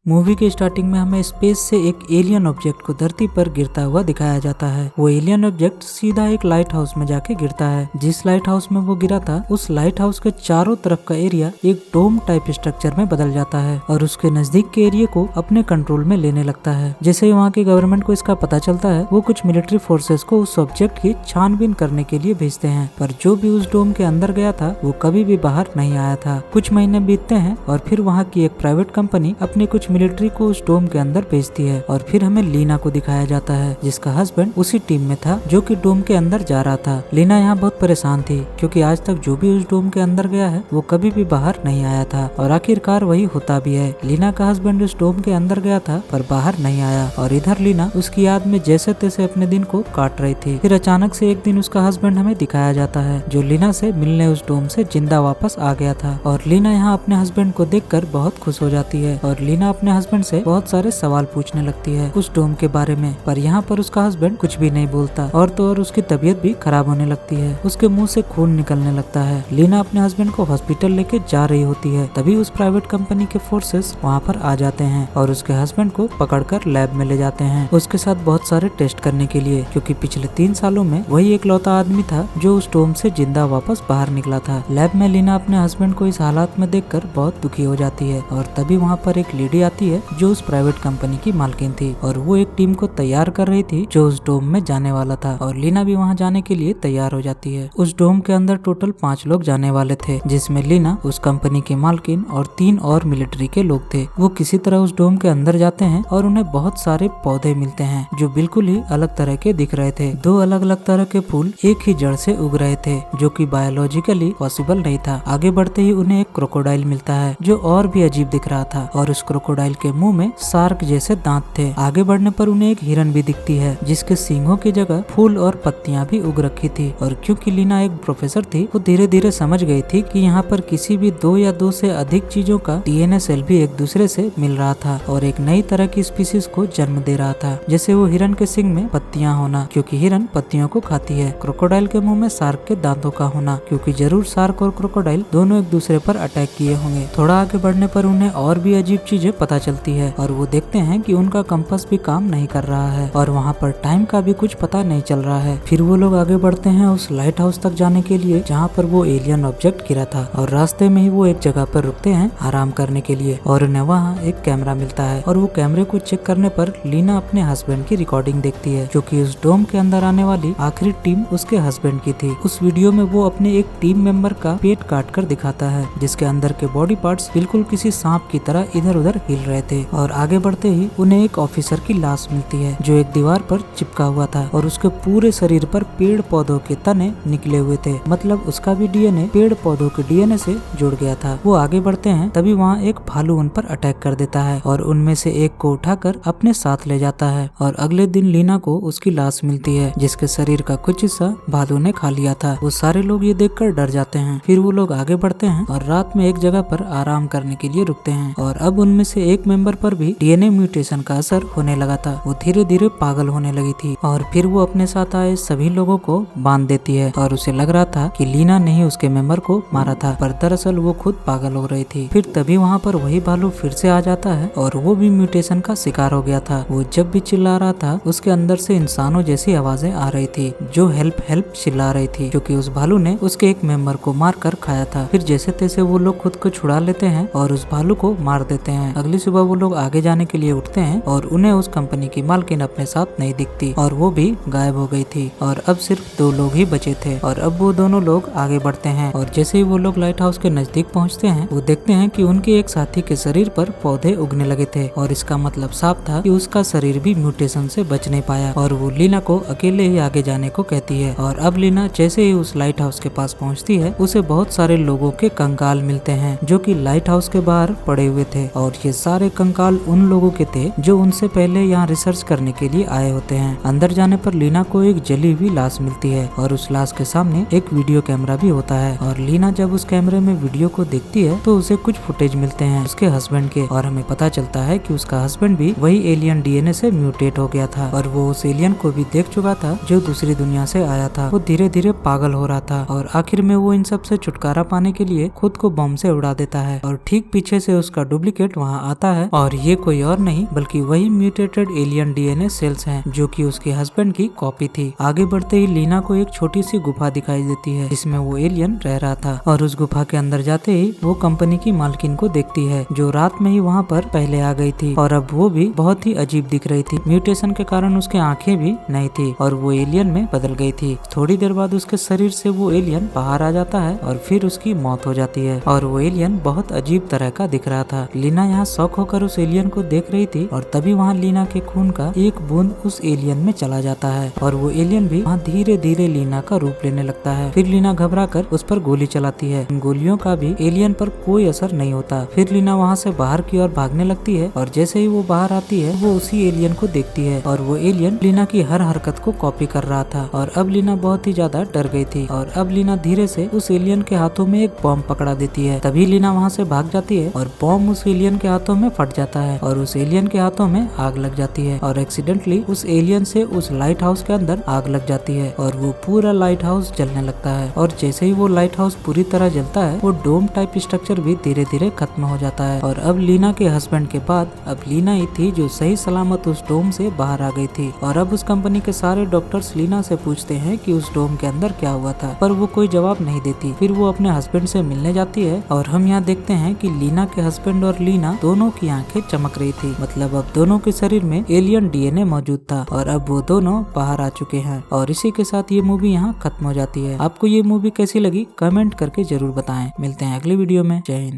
Movie के starting में हमें स्पेस से एक एलियन ऑब्जेक्ट को धरती पर गिरता हुआ दिखाया जाता है। वो एलियन ऑब्जेक्ट सीधा एक लाइट हाउस में जाके गिरता है। जिस लाइट हाउस में वो गिरा था उस लाइट हाउस के चारों तरफ का एरिया एक डोम टाइप स्ट्रक्चर में बदल जाता है और उसके नजदीक के एरिया को अपने कंट्रोल में लेने लगता है। जैसे ही वहाँ की गवर्नमेंट को इसका पता चलता है वो कुछ मिलिट्री फोर्सेस को उस ऑब्जेक्ट की छानबीन करने के लिए भेजते हैं, पर जो भी उस डोम के अंदर गया था वो कभी भी बाहर नहीं आया था। कुछ महीने बीतते हैं और फिर वहाँ की एक प्राइवेट कंपनी अपने कुछ मिलिट्री को उस डोम के अंदर भेजती है और फिर हमें लीना को दिखाया जाता है जिसका हस्बैंड उसी टीम में था जो कि डोम के अंदर जा रहा था। लीना यहाँ बहुत परेशान थी क्योंकि आज तक जो भी उस डोम के अंदर गया है वो कभी भी बाहर नहीं आया था और आखिरकार वही होता भी है। लीना का हस्बैंड उस डोम के अंदर गया था पर बाहर नहीं आया और इधर लीना उसकी याद में जैसे तैसे अपने दिन को काट रही थी। फिर अचानक से एक दिन उसका हस्बैंड हमें दिखाया जाता है जो लीना से मिलने उस डोम से जिंदा वापस आ गया था और लीना यहाँ अपने हस्बैंड को देखकर बहुत खुश हो जाती है और लीना अपने हस्बैंड से बहुत सारे सवाल पूछने लगती है उस डोम के बारे में, पर यहाँ पर उसका हस्बैंड कुछ भी नहीं बोलता और तो और उसकी तबीयत भी खराब होने लगती है। उसके मुंह से खून निकलने लगता है। लीना अपने हस्बैंड को हॉस्पिटल लेके जा रही होती है, तभी उस प्राइवेट कंपनी के फोर्सेस वहाँ पर आ जाते हैं और उसके हस्बैंड को पकड़कर लैब में ले जाते हैं उसके साथ बहुत सारे टेस्ट करने के लिए, क्योंकि पिछले 3 सालों में वही एकलौता आदमी था जो उस डोम से जिंदा वापस बाहर निकला था। लैब में लीना अपने हस्बैंड को इस हालात में देखकर बहुत दुखी हो जाती है और तभी वहाँ पर एक लेडी आती है जो उस प्राइवेट कंपनी की मालकिन थी और वो एक टीम को तैयार कर रही थी जो उस डोम में जाने वाला था और लीना भी वहाँ जाने के लिए तैयार हो जाती है। उस डोम के अंदर टोटल 5 लोग जाने वाले थे जिसमें लीना, उस कंपनी की मालकिन और 3 और मिलिट्री के लोग थे। वो किसी तरह उस डोम के अंदर जाते हैं और उन्हें बहुत सारे पौधे मिलते हैं जो बिल्कुल ही अलग तरह के दिख रहे थे। 2 अलग अलग तरह के फूल एक ही जड़ से उग रहे थे जो कि बायोलॉजिकली पॉसिबल नहीं था। आगे बढ़ते ही उन्हें एक क्रोकोडाइल मिलता है जो और भी अजीब दिख रहा था और उस क्रोकोडाइल के मुंह में शार्क जैसे दांत थे। आगे बढ़ने पर उन्हें एक हिरन भी दिखती है जिसके सींगों की जगह फूल और पत्तियां भी उग रखी थी और क्योंकि लीना एक प्रोफेसर थी वो धीरे धीरे समझ गई थी कि यहाँ पर किसी भी 2 या 2 से अधिक चीजों का डीएनए सेल भी एक दूसरे से मिल रहा था और एक नई तरह की स्पीशीज को जन्म दे रहा था। जैसे वो हिरन के सींग में पत्तियां होना क्योंकि हिरन पत्तियों को खाती है, क्रोकोडाइल के मुंह में शार्क के दांतों का होना क्योंकि जरूर शार्क और क्रोकोडाइल दोनों एक दूसरे पर अटैक किए होंगे। थोड़ा आगे बढ़ने पर उन्हें और भी अजीब चीजें पता चलती है और वो देखते हैं कि उनका कंपास भी काम नहीं कर रहा है और वहाँ पर टाइम का भी कुछ पता नहीं चल रहा है। फिर वो लोग आगे बढ़ते हैं उस लाइट हाउस तक जाने के लिए जहाँ पर वो एलियन ऑब्जेक्ट गिरा था और रास्ते में ही वो एक जगह पर रुकते हैं आराम करने के लिए और उन्हें वहाँ एक कैमरा मिलता है और वो कैमरे को चेक करने पर लीना अपने हस्बैंड की रिकॉर्डिंग देखती है क्योंकि उस डोम के अंदर आने वाली आखिरी टीम उसके हस्बैंड की थी। उस वीडियो में वो अपने एक टीम मेंबर का पेट काट कर दिखाता है जिसके अंदर के बॉडी पार्ट्स बिल्कुल किसी सांप की तरह इधर उधर हिल रहे थे और आगे बढ़ते ही उन्हें एक ऑफिसर की लाश मिलती है जो एक दीवार पर चिपका हुआ था और उसके पूरे शरीर पर पेड़ पौधों के तने निकले हुए थे, मतलब उसका भी डीएनए पेड़ पौधों के डीएनए से जुड़ गया था। वो आगे बढ़ते हैं तभी वहाँ एक भालू उन पर अटैक कर देता है और उनमें से एक को उठाकर अपने साथ ले जाता है और अगले दिन लीना को उसकी लाश मिलती है जिसके शरीर का कुछ हिस्सा भालू ने खा लिया था। वो सारे लोग ये देखकर डर जाते हैं। फिर वो लोग आगे बढ़ते हैं और रात में एक जगह पर आराम करने के लिए रुकते हैं और अब उनमें से एक मेंबर पर भी डीएनए म्यूटेशन का असर होने लगा था। वो धीरे धीरे पागल होने लगी थी और फिर वो अपने साथ आए सभी लोगों को बांध देती है और उसे लग रहा था कि लीना ने ही उसके मेंबर को मारा था, पर दरअसल वो खुद पागल हो रही थी। फिर तभी वहाँ पर वही भालू फिर से आ जाता है और वो भी म्यूटेशन का शिकार हो गया था। वो जब भी चिल्ला रहा था उसके अंदर से इंसानों जैसी आवाजें आ रही थी जो हेल्प हेल्प चिल्ला रही थी क्योंकि उस भालू ने उसके एक मेंबर को मार कर खाया था। फिर जैसे तैसे वो लोग खुद को छुड़ा लेते हैं और उस भालू को मार देते हैं। अगली सुबह वो लोग आगे जाने के लिए उठते हैं और उन्हें उस कंपनी की मालकिन अपने साथ नहीं दिखती और वो भी गायब हो गई थी और अब सिर्फ 2 लोग ही बचे थे और अब वो दोनों लोग आगे बढ़ते हैं और जैसे ही वो लोग लाइट हाउस के नजदीक पहुंचते हैं वो देखते हैं कि उनके एक साथी के शरीर पर पौधे उगने लगे थे और इसका मतलब साफ था कि उसका शरीर भी म्यूटेशन से बच नहीं पाया और वो लीना को अकेले ही आगे जाने को कहती है। और अब लीना जैसे ही उस लाइट हाउस के पास पहुंचती है उसे बहुत सारे लोगों के कंकाल मिलते हैं जो कि लाइट हाउस के बाहर पड़े हुए थे और ये सारे कंकाल उन लोगों के थे जो उनसे पहले यहाँ रिसर्च करने के लिए आए होते हैं। अंदर जाने पर लीना को एक जली हुई लाश मिलती है और उस लाश के सामने एक वीडियो कैमरा भी होता है और लीना जब उस कैमरे में वीडियो को देखती है तो उसे कुछ फुटेज मिलते हैं उसके हस्बैंड के और हमें पता चलता है कि उसका हस्बैंड भी वही एलियन डीएनए से म्यूटेट हो गया था और वो उस एलियन को भी देख चुका था जो दूसरी दुनिया से आया था। वो धीरे धीरे पागल हो रहा था और आखिर में वो इन सब से छुटकारा पाने के लिए खुद को बम से उड़ा देता है और ठीक पीछे से उसका डुप्लीकेट वहाँ आता आता है और ये कोई और नहीं बल्कि वही म्यूटेटेड एलियन डीएनए सेल्स हैं जो कि उसके हस्बैंड की कॉपी थी। आगे बढ़ते ही लीना को एक छोटी सी गुफा दिखाई देती है जिसमें वो एलियन रह रहा था और उस गुफा के अंदर जाते ही वो कंपनी की मालकिन को देखती है जो रात में ही वहाँ पर पहले आ गई थी और अब वो भी बहुत ही अजीब दिख रही थी। म्यूटेशन के कारण उसके आंखें भी नहीं थी और वो एलियन में बदल गई थी। थोड़ी देर बाद उसके शरीर से वो एलियन बाहर आ जाता है और फिर उसकी मौत हो जाती है और वो एलियन बहुत अजीब तरह का दिख रहा था। लीना यहाँ शॉक होकर उस एलियन को देख रही थी और तभी वहाँ लीना के खून का एक बूंद उस एलियन में चला जाता है और वो एलियन भी वहाँ धीरे धीरे लीना का रूप लेने लगता है। फिर लीना घबरा कर उस पर गोली चलाती है। गोलियों का भी एलियन पर कोई असर नहीं होता। फिर लीना वहाँ से बाहर की ओर भागने लगती है और जैसे ही वो बाहर आती है वो उसी एलियन को देखती है और वो एलियन लीना की हर हरकत को कॉपी कर रहा था और अब लीना बहुत ही ज्यादा डर गई थी और अब लीना धीरे से उस एलियन के हाथों में एक बॉम्ब पकड़ा देती है। तभी लीना वहाँ से भाग जाती है और बॉम्ब उस एलियन के हाथों में फट जाता है और उस एलियन के हाथों में आग लग जाती है और एक्सीडेंटली उस एलियन से उस लाइट हाउस के अंदर आग लग जाती है और वो पूरा लाइट हाउस जलने लगता है और जैसे ही वो लाइट हाउस पूरी तरह जलता है वो डोम टाइप स्ट्रक्चर भी धीरे धीरे खत्म हो जाता है और अब लीना के हस्बैंड के बाद अब लीना ही थी जो सही सलामत उस डोम से बाहर आ गई थी। और अब उस कंपनी के सारे डॉक्टर्स लीना से पूछते हैं कि उस डोम के अंदर क्या हुआ था, पर वो कोई जवाब नहीं देती। फिर वो अपने हस्बैंड से मिलने जाती है और हम यहाँ देखते हैं कि लीना के हस्बैंड और लीना दोनों की आंखें चमक रही थी, मतलब अब दोनों के शरीर में एलियन डीएनए मौजूद था और अब वो दोनों बाहर आ चुके हैं। और इसी के साथ ये मूवी यहाँ खत्म हो जाती है। आपको ये मूवी कैसी लगी कमेंट करके जरूर बताएं। मिलते हैं अगली वीडियो में। जय हिंद।